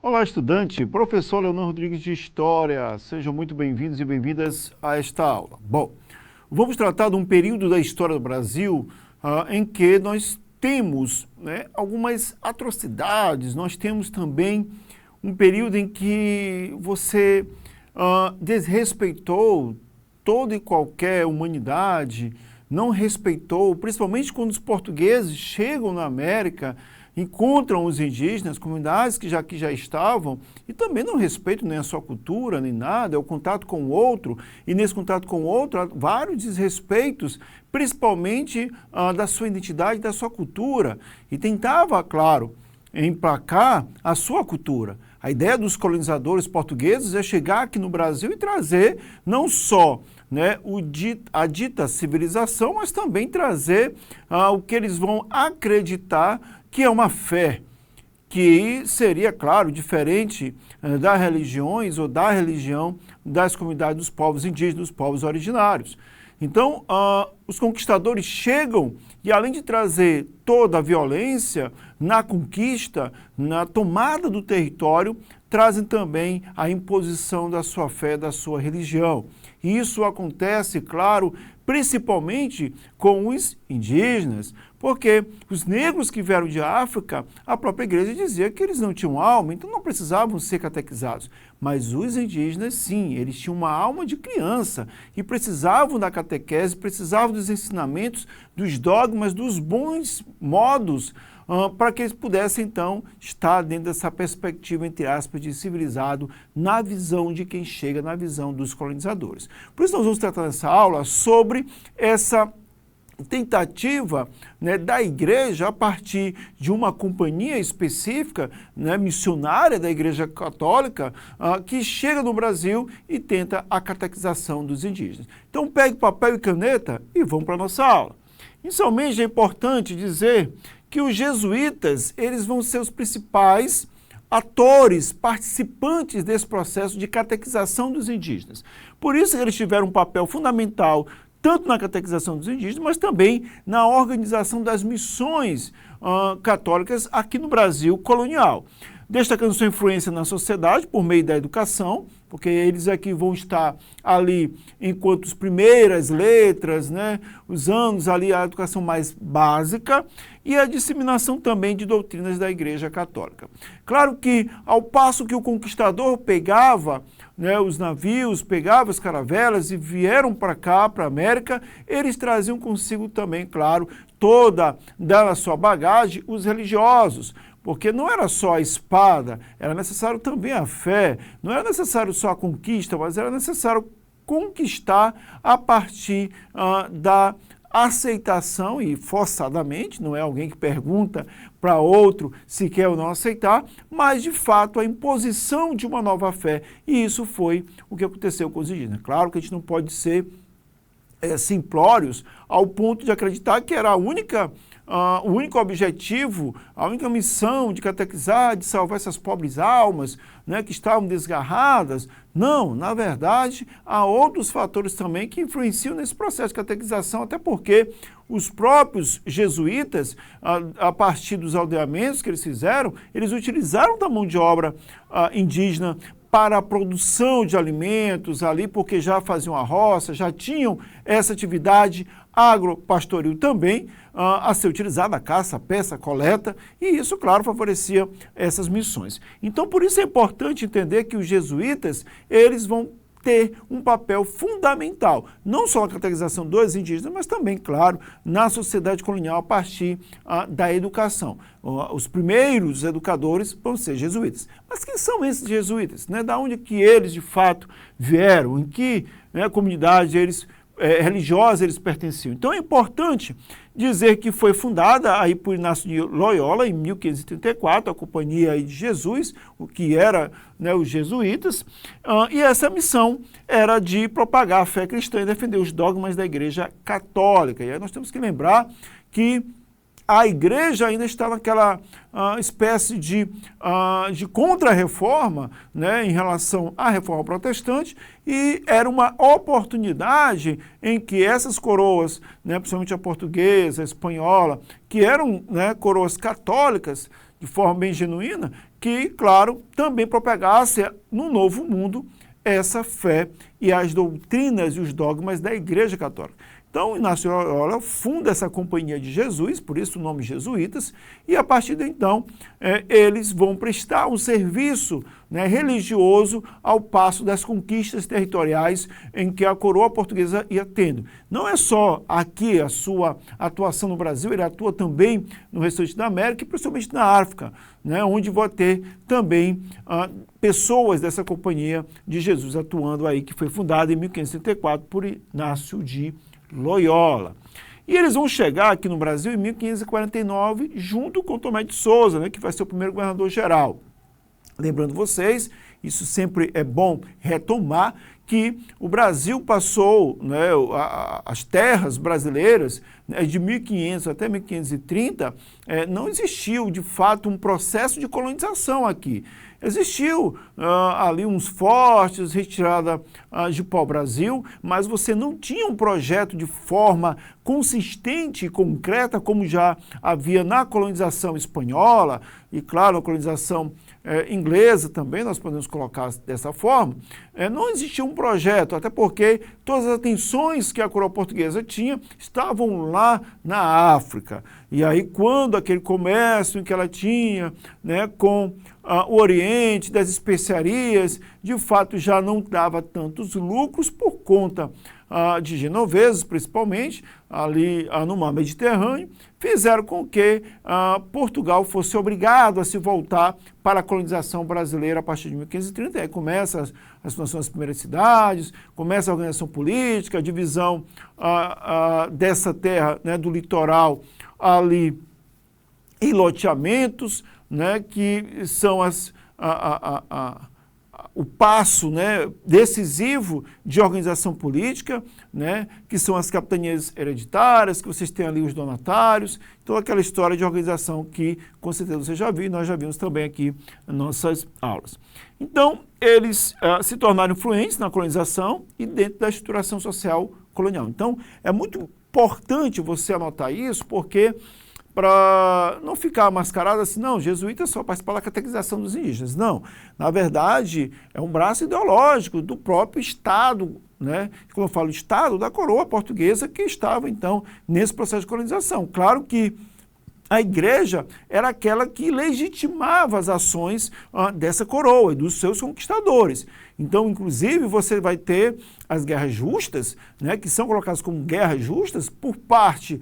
Olá, estudante, professor Leonardo Rodrigues de História. Sejam muito bem-vindos e bem-vindas a esta aula. Bom, vamos tratar de um período da história do Brasil em que nós temos algumas atrocidades, nós temos também um período em que você desrespeitou toda e qualquer humanidade, não respeitou, principalmente quando os portugueses chegam na América, encontram os indígenas, comunidades que já estavam, e também não respeitam nem a sua cultura, nem nada, é o contato com o outro, e nesse contato com o outro há vários desrespeitos, principalmente da sua identidade, da sua cultura, e tentava, claro, emplacar a sua cultura. A ideia dos colonizadores portugueses é chegar aqui no Brasil e trazer não só a dita civilização, mas também trazer o que eles vão acreditar que é uma fé, que seria, claro, diferente das religiões ou da religião das comunidades dos povos indígenas, dos povos originários. Então, os conquistadores chegam e, além de trazer toda a violência na conquista, na tomada do território, trazem também a imposição da sua fé, da sua religião. E isso acontece, claro, principalmente com os indígenas, porque os negros que vieram de África, a própria igreja dizia que eles não tinham alma, então não precisavam ser catequizados. Mas os indígenas, sim, eles tinham uma alma de criança e precisavam da catequese, precisavam dos ensinamentos, dos dogmas, dos bons modos, para que eles pudessem, então, estar dentro dessa perspectiva, entre aspas, de civilizado, na visão de quem chega, na visão dos colonizadores. Por isso nós vamos tratar nessa aula sobre essa tentativa da igreja, a partir de uma companhia específica, missionária da Igreja Católica, que chega no Brasil e tenta a catequização dos indígenas. Então pegue papel e caneta e vamos para a nossa aula. Inicialmente é importante dizer que os jesuítas, eles vão ser os principais atores, participantes desse processo de catequização dos indígenas. Por isso eles tiveram um papel fundamental tanto na catequização dos indígenas, mas também na organização das missões católicas aqui no Brasil colonial. Destacando sua influência na sociedade por meio da educação, porque eles aqui vão estar ali enquanto as primeiras letras, os anos ali, a educação mais básica e a disseminação também de doutrinas da Igreja Católica. Claro que, ao passo que o conquistador pegava os navios, pegava as caravelas e vieram para cá, para a América, eles traziam consigo também, claro, toda a sua bagagem, os religiosos, porque não era só a espada, era necessário também a fé, não era necessário só a conquista, mas era necessário conquistar a partir da aceitação e forçadamente, não é alguém que pergunta para outro se quer ou não aceitar, mas de fato a imposição de uma nova fé, e isso foi o que aconteceu com os indígenas. Claro que a gente não pode ser simplórios ao ponto de acreditar que era o único objetivo, a única missão de catequizar, de salvar essas pobres almas que estavam desgarradas. Não, na verdade, há outros fatores também que influenciam nesse processo de catequização, até porque os próprios jesuítas, a partir dos aldeamentos que eles fizeram, eles utilizaram da mão de obra indígena para a produção de alimentos ali, porque já faziam a roça, já tinham essa atividade agropastoril também a ser utilizada, a caça, a pesca, a coleta, e isso, claro, favorecia essas missões. Então, por isso é importante entender que os jesuítas, eles vão ter um papel fundamental, não só na catequização dos indígenas, mas também, claro, na sociedade colonial a partir da educação. Os primeiros educadores vão ser jesuítas. Mas quem são esses jesuítas? Da onde que eles, de fato, vieram? Em que comunidade religiosa eles pertenciam? Então é importante dizer que foi fundada aí por Inácio de Loyola em 1534, a Companhia de Jesus, o que era os jesuítas, e essa missão era de propagar a fé cristã e defender os dogmas da Igreja Católica. E aí nós temos que lembrar que a igreja ainda está naquela espécie de contra-reforma em relação à reforma protestante, e era uma oportunidade em que essas coroas, principalmente a portuguesa, a espanhola, que eram coroas católicas, de forma bem genuína, que, claro, também propagasse no Novo Mundo essa fé e as doutrinas e os dogmas da Igreja Católica. Então, Inácio Loyola funda essa Companhia de Jesus, por isso o nome jesuítas, e a partir de então eles vão prestar um serviço, né, religioso ao passo das conquistas territoriais em que a coroa portuguesa ia tendo. Não é só aqui a sua atuação no Brasil, ele atua também no restante da América e principalmente na África, né, onde vai ter também pessoas dessa Companhia de Jesus atuando aí, que foi fundada em 1534 por Inácio de Loyola. E eles vão chegar aqui no Brasil em 1549, junto com Tomé de Souza, né, que vai ser o primeiro governador-geral. Lembrando vocês, isso sempre é bom retomar, que o Brasil passou, né, as terras brasileiras, né, de 1500 até 1530, não existiu, de fato, um processo de colonização aqui. Existiu ali uns fortes, retirada de pau-brasil, mas você não tinha um projeto de forma consistente e concreta, como já havia na colonização espanhola, e claro, a colonização inglesa também, nós podemos colocar dessa forma. Não existia um projeto, até porque todas as atenções que a coroa portuguesa tinha estavam lá na África. E aí, quando aquele comércio que ela tinha, né, com o Oriente, das especiarias, de fato já não dava tantos lucros por conta de genoveses, principalmente, ali no mar Mediterrâneo, fizeram com que Portugal fosse obrigado a se voltar para a colonização brasileira a partir de 1530. Aí começa a situação das primeiras cidades, começa a organização política, a divisão dessa terra, né, do litoral ali em loteamentos, né, que são o passo, né, decisivo de organização política, né, que são as capitanias hereditárias, que vocês têm ali os donatários, então aquela história de organização que com certeza você já viu e nós já vimos também aqui nas nossas aulas. Então, eles se tornaram influentes na colonização e dentro da estruturação social colonial. Então, é muito importante você anotar isso, porque para não ficar mascarado assim, não, jesuítas só participam da catequização dos indígenas. Não, na verdade, é um braço ideológico do próprio Estado, né? Quando eu falo Estado, da coroa portuguesa que estava, então, nesse processo de colonização. Claro que a igreja era aquela que legitimava as ações dessa coroa e dos seus conquistadores. Então, inclusive, você vai ter as guerras justas, né, que são colocadas como guerras justas por parte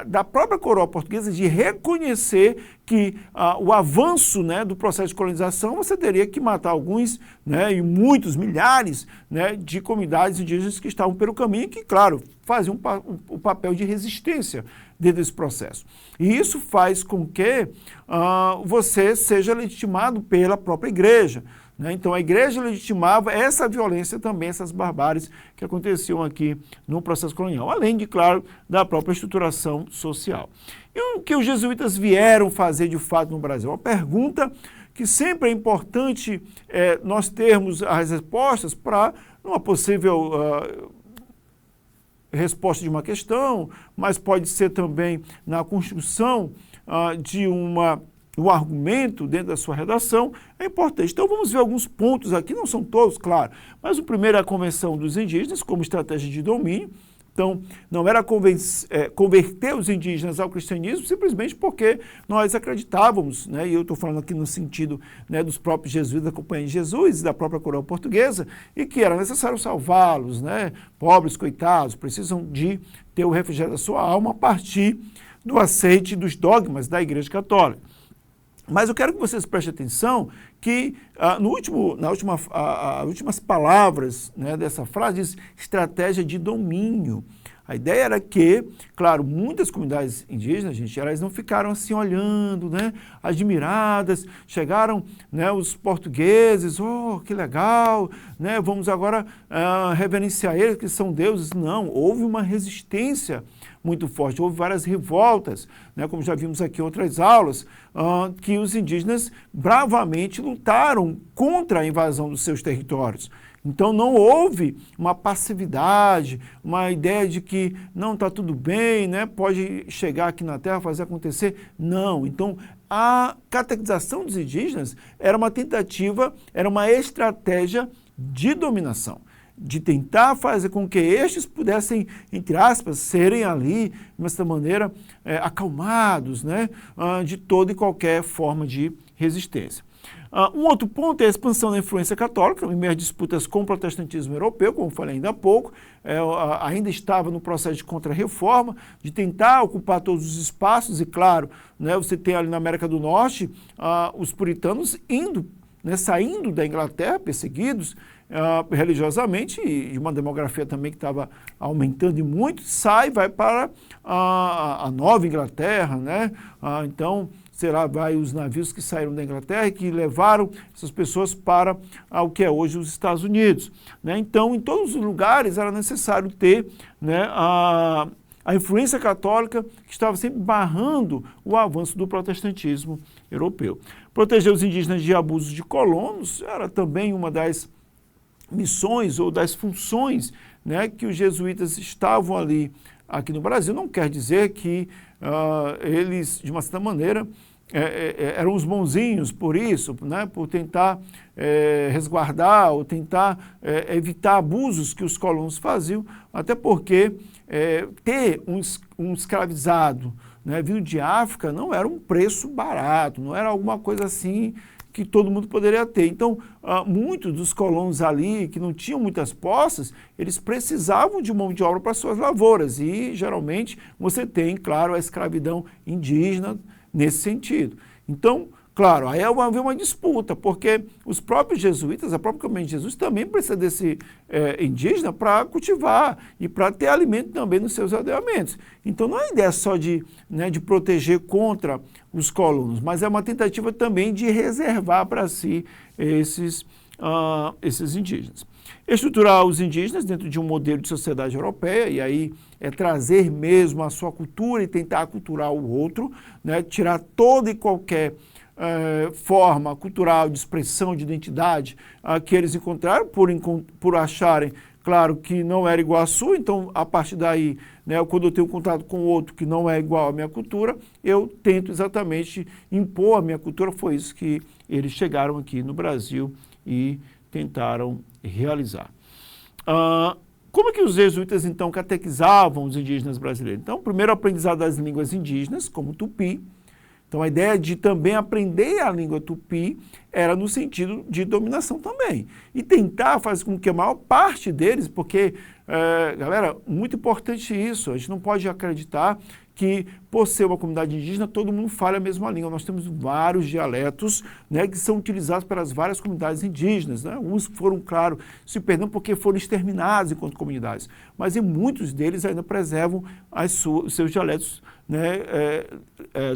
da própria coroa portuguesa de reconhecer que o avanço, né, do processo de colonização, você teria que matar alguns, né, e muitos, milhares, né, de comunidades indígenas que estavam pelo caminho e que, claro, faziam o papel de resistência dentro desse processo. E isso faz com que você seja legitimado pela própria igreja, né? Então a igreja legitimava essa violência também, essas barbáries que aconteciam aqui no processo colonial, além de, claro, da própria estruturação social. E o que os jesuítas vieram fazer de fato no Brasil? Uma pergunta que sempre é importante nós termos as respostas para uma possível resposta de uma questão, mas pode ser também na construção de um argumento dentro da sua redação, é importante. Então vamos ver alguns pontos aqui, não são todos, claro, mas o primeiro é a Convenção dos Indígenas como estratégia de domínio. Então, não era converter os indígenas ao cristianismo simplesmente porque nós acreditávamos, né, e eu estou falando aqui no sentido, né, dos próprios jesuítas da Companhia de Jesus e da própria coroa portuguesa, e que era necessário salvá-los, né, pobres, coitados, precisam de ter o refrigério da sua alma a partir do aceite dos dogmas da Igreja Católica. Mas eu quero que vocês prestem atenção que nas últimas palavras, né, dessa frase diz estratégia de domínio. A ideia era que, claro, muitas comunidades indígenas, gente, elas não ficaram assim olhando, né, admiradas, chegaram, né, os portugueses, oh, que legal, né, vamos agora reverenciar eles, que são deuses. Não, houve uma resistência muito forte, houve várias revoltas, né, como já vimos aqui em outras aulas, que os indígenas bravamente lutaram contra a invasão dos seus territórios. Então não houve uma passividade, uma ideia de que não está tudo bem, né? Pode chegar aqui na Terra, fazer acontecer. Não. Então a catequização dos indígenas era uma tentativa, era uma estratégia de dominação, de tentar fazer com que estes pudessem, entre aspas, serem ali, de certa maneira, acalmados, né? De toda e qualquer forma de resistência. Um outro ponto é a expansão da influência católica, em meio às disputas com o protestantismo europeu, como falei ainda há pouco, ainda estava no processo de contra-reforma, de tentar ocupar todos os espaços, e claro, né, você tem ali na América do Norte os puritanos indo, né, saindo da Inglaterra, perseguidos religiosamente, e uma demografia também que estava aumentando e muito, vai para a Nova Inglaterra, né? Então, será, vai os navios que saíram da Inglaterra e que levaram essas pessoas para o que é hoje os Estados Unidos, né? Então, em todos os lugares era necessário ter, né, a influência católica que estava sempre barrando o avanço do protestantismo europeu. Proteger os indígenas de abusos de colonos era também uma das missões ou das funções, né, que os jesuítas estavam ali aqui no Brasil. Não quer dizer que eles, de uma certa maneira, eram os bonzinhos por isso, né, por tentar resguardar ou tentar evitar abusos que os colonos faziam, até porque ter um escravizado, né, vindo de África não era um preço barato, não era alguma coisa assim que todo mundo poderia ter. Então, muitos dos colonos ali, que não tinham muitas posses, eles precisavam de mão de obra para suas lavouras, e geralmente você tem, claro, a escravidão indígena nesse sentido. Então, claro, aí havia uma disputa, porque os próprios jesuítas, a própria Companhia de Jesus também precisa desse indígena para cultivar e para ter alimento também nos seus aldeamentos. Então não é ideia só de proteger contra os colonos, mas é uma tentativa também de reservar para si esses indígenas. Estruturar os indígenas dentro de um modelo de sociedade europeia, e aí é trazer mesmo a sua cultura e tentar aculturar o outro, né? Tirar toda e qualquer forma cultural de expressão, de identidade que eles encontraram, por acharem, claro, que não era igual à sua. Então, a partir daí, né, quando eu tenho contato com outro que não é igual à minha cultura, eu tento exatamente impor a minha cultura. Foi isso que eles chegaram aqui no Brasil e tentaram realizar. Como é que os jesuítas, então, catequizavam os indígenas brasileiros? Então, primeiro, o aprendizado das línguas indígenas, como o tupi. Então, a ideia de também aprender a língua tupi era no sentido de dominação também. E tentar fazer com que a maior parte deles, porque, galera, muito importante isso, a gente não pode acreditar que, por ser uma comunidade indígena, todo mundo fala a mesma língua. Nós temos vários dialetos, né, que são utilizados pelas várias comunidades indígenas, né? Uns foram, claro, se perdendo porque foram exterminados enquanto comunidades, mas em muitos deles ainda preservam os seus dialetos, né,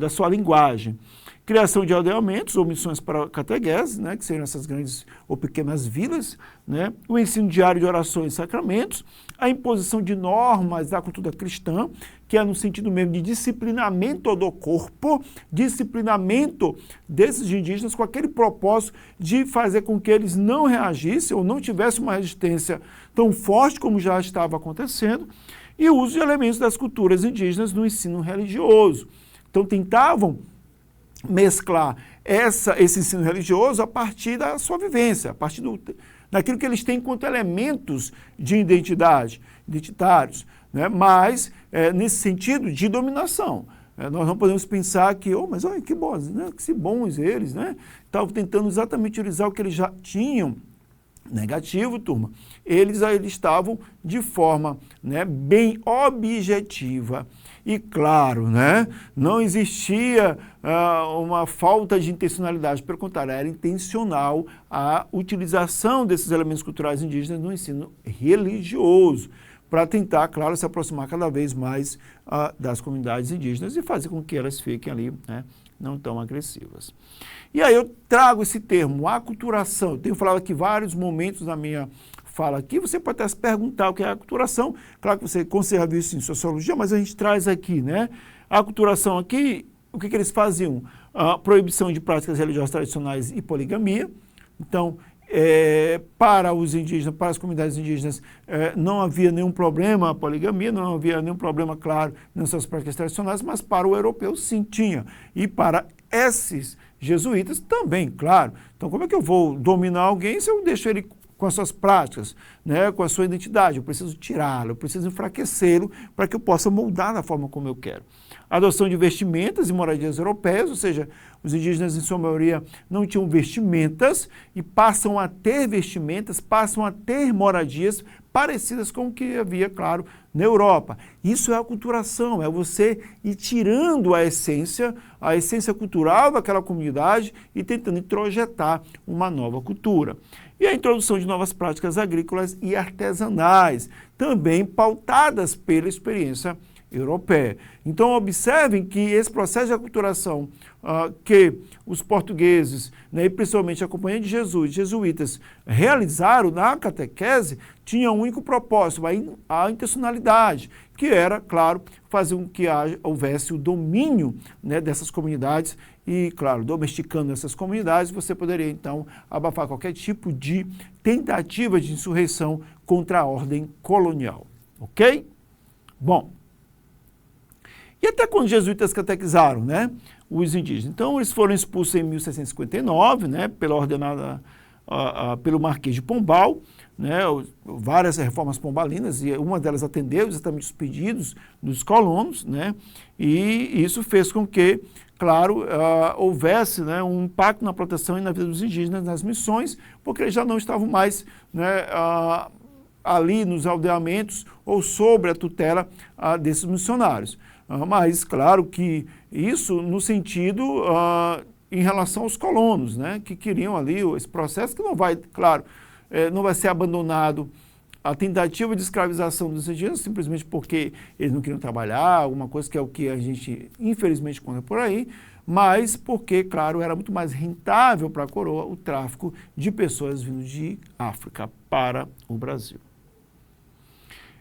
da sua linguagem. Criação de aldeamentos ou missões para catequese, né, que seriam essas grandes ou pequenas vilas, né, o ensino diário de orações e sacramentos, a imposição de normas da cultura cristã, que é no sentido mesmo de disciplinamento do corpo, disciplinamento desses indígenas com aquele propósito de fazer com que eles não reagissem ou não tivessem uma resistência tão forte como já estava acontecendo, e o uso de elementos das culturas indígenas no ensino religioso. Então, tentavam mesclar esse ensino religioso a partir da sua vivência, a partir daquilo que eles têm enquanto elementos de identitários, né? Mas nesse sentido de dominação. Nós não podemos pensar que, mas olha que bons, né? Que bons eles, né? Estavam tentando exatamente utilizar o que eles já tinham. Negativo, turma. Eles estavam de forma, né, bem objetiva. E claro, né, não existia uma falta de intencionalidade, pelo contrário, era intencional a utilização desses elementos culturais indígenas no ensino religioso, para tentar, claro, se aproximar cada vez mais das comunidades indígenas e fazer com que elas fiquem ali, né, não tão agressivas. E aí eu trago esse termo, aculturação. Eu tenho falado aqui vários momentos na minha fala aqui, você pode até se perguntar o que é aculturação. Claro que você com certeza viu isso em sociologia, mas a gente traz aqui, né? A aculturação aqui, o que eles faziam? A proibição de práticas religiosas tradicionais e poligamia. Então, para os indígenas, para as comunidades indígenas, não havia nenhum problema a poligamia, não havia nenhum problema, claro, nas suas práticas tradicionais, mas para o europeu sim tinha. E para esses jesuítas também, claro. Então, como é que eu vou dominar alguém se eu deixo ele com as suas práticas, né, com a sua identidade? Eu preciso tirá-lo, eu preciso enfraquecê-lo para que eu possa moldar da forma como eu quero. A adoção de vestimentas e moradias europeias, ou seja, os indígenas, em sua maioria, não tinham vestimentas e passam a ter vestimentas, passam a ter moradias parecidas com o que havia, claro, na Europa. Isso é a aculturação, é você ir tirando a essência cultural daquela comunidade e tentando introjetar uma nova cultura. E a introdução de novas práticas agrícolas e artesanais, também pautadas pela experiência europeia. Então, observem que esse processo de aculturação que os portugueses, né, e principalmente a Companhia de Jesus, jesuítas, realizaram na catequese, tinha um único propósito, a intencionalidade, que era, claro, fazer com que houvesse o domínio, né, dessas comunidades e, claro, domesticando essas comunidades, você poderia, então, abafar qualquer tipo de tentativa de insurreição contra a ordem colonial. Ok? Bom, e até quando os jesuítas catequizaram, né, os indígenas? Então, eles foram expulsos em 1659, né, pela ordenada pelo Marquês de Pombal, né, várias reformas pombalinas, e uma delas atendeu exatamente os pedidos dos colonos, né, e isso fez com que, claro, houvesse, né, um impacto na proteção e na vida dos indígenas nas missões, porque eles já não estavam mais, né, ali nos aldeamentos ou sobre a tutela desses missionários. Mas, claro que isso no sentido em relação aos colonos, né, que queriam ali esse processo que não vai, claro, não vai ser abandonado a tentativa de escravização dos indígenas simplesmente porque eles não queriam trabalhar, alguma coisa que é o que a gente infelizmente conta por aí, mas porque, claro, era muito mais rentável para a coroa o tráfico de pessoas vindo de África para o Brasil.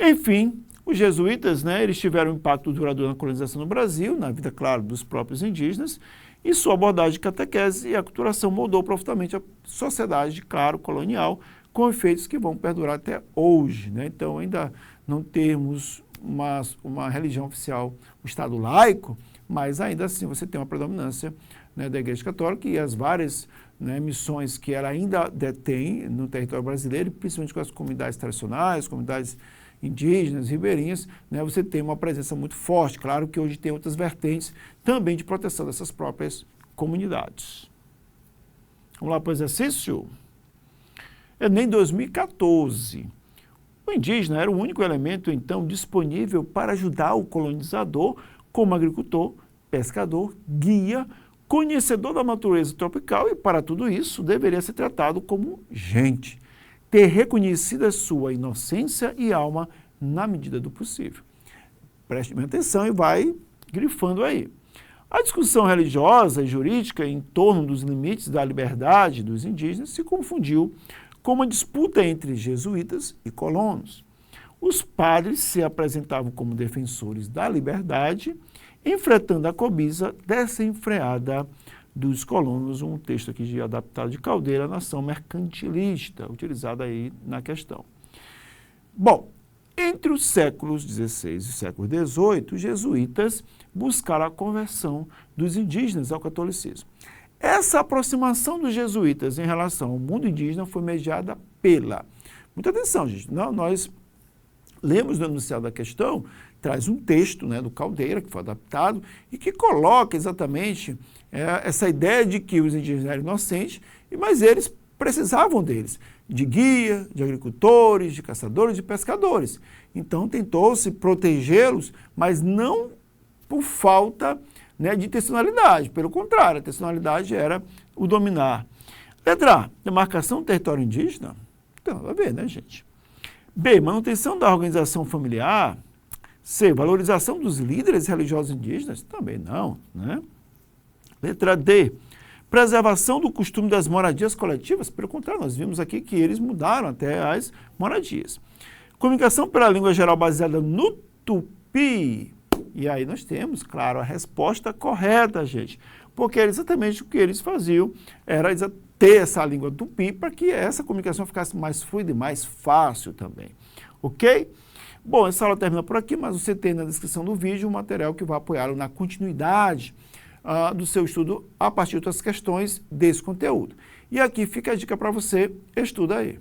Enfim, os jesuítas, né, eles tiveram um impacto duradouro na colonização no Brasil, na vida, claro, dos próprios indígenas, e sua abordagem de catequese e aculturação moldou profundamente a sociedade, claro, colonial, com efeitos que vão perdurar até hoje, né? Então, ainda não temos uma religião oficial, um Estado laico, mas ainda assim você tem uma predominância, né, da Igreja Católica e as várias, né, missões que ela ainda detém no território brasileiro, principalmente com as comunidades tradicionais, comunidades indígenas, ribeirinhas, né, você tem uma presença muito forte. Claro que hoje tem outras vertentes também de proteção dessas próprias comunidades. Vamos lá para o exercício? Enem 2014. O indígena era o único elemento, então, disponível para ajudar o colonizador como agricultor, pescador, guia, conhecedor da natureza tropical e, para tudo isso, deveria ser tratado como gente. Ter reconhecido a sua inocência e alma na medida do possível. Preste bem atenção e vai grifando aí. A discussão religiosa e jurídica em torno dos limites da liberdade dos indígenas se confundiu com uma disputa entre jesuítas e colonos. Os padres se apresentavam como defensores da liberdade, enfrentando a cobiça desenfreada dos colonos, um texto aqui adaptado de Caldeira, Nação Mercantilista, utilizado aí na questão. Bom, entre os séculos XVI e século XVIII, os jesuítas buscaram a conversão dos indígenas ao catolicismo. Essa aproximação dos jesuítas em relação ao mundo indígena foi mediada pela... Muita atenção, gente, nós lemos no enunciado da questão, traz um texto, né, do Caldeira, que foi adaptado, e que coloca exatamente essa ideia de que os indígenas eram inocentes, mas eles precisavam deles, de guia, de agricultores, de caçadores, de pescadores. Então tentou-se protegê-los, mas não por falta, né, de intencionalidade, pelo contrário, a intencionalidade era o dominar. Letra A, demarcação do território indígena, não tem nada a ver, né, gente? B, manutenção da organização familiar. C, valorização dos líderes religiosos indígenas? Também não, né? Letra D, preservação do costume das moradias coletivas? Pelo contrário, nós vimos aqui que eles mudaram até as moradias. Comunicação pela língua geral baseada no tupi? E aí nós temos, claro, a resposta correta, gente, porque era exatamente o que eles faziam, era ter essa língua tupi para que essa comunicação ficasse mais fluida e mais fácil também, ok? Bom, essa aula termina por aqui, mas você tem na descrição do vídeo um material que vai apoiá-lo na continuidade do seu estudo a partir de outras questões desse conteúdo. E aqui fica a dica para você, estuda aí.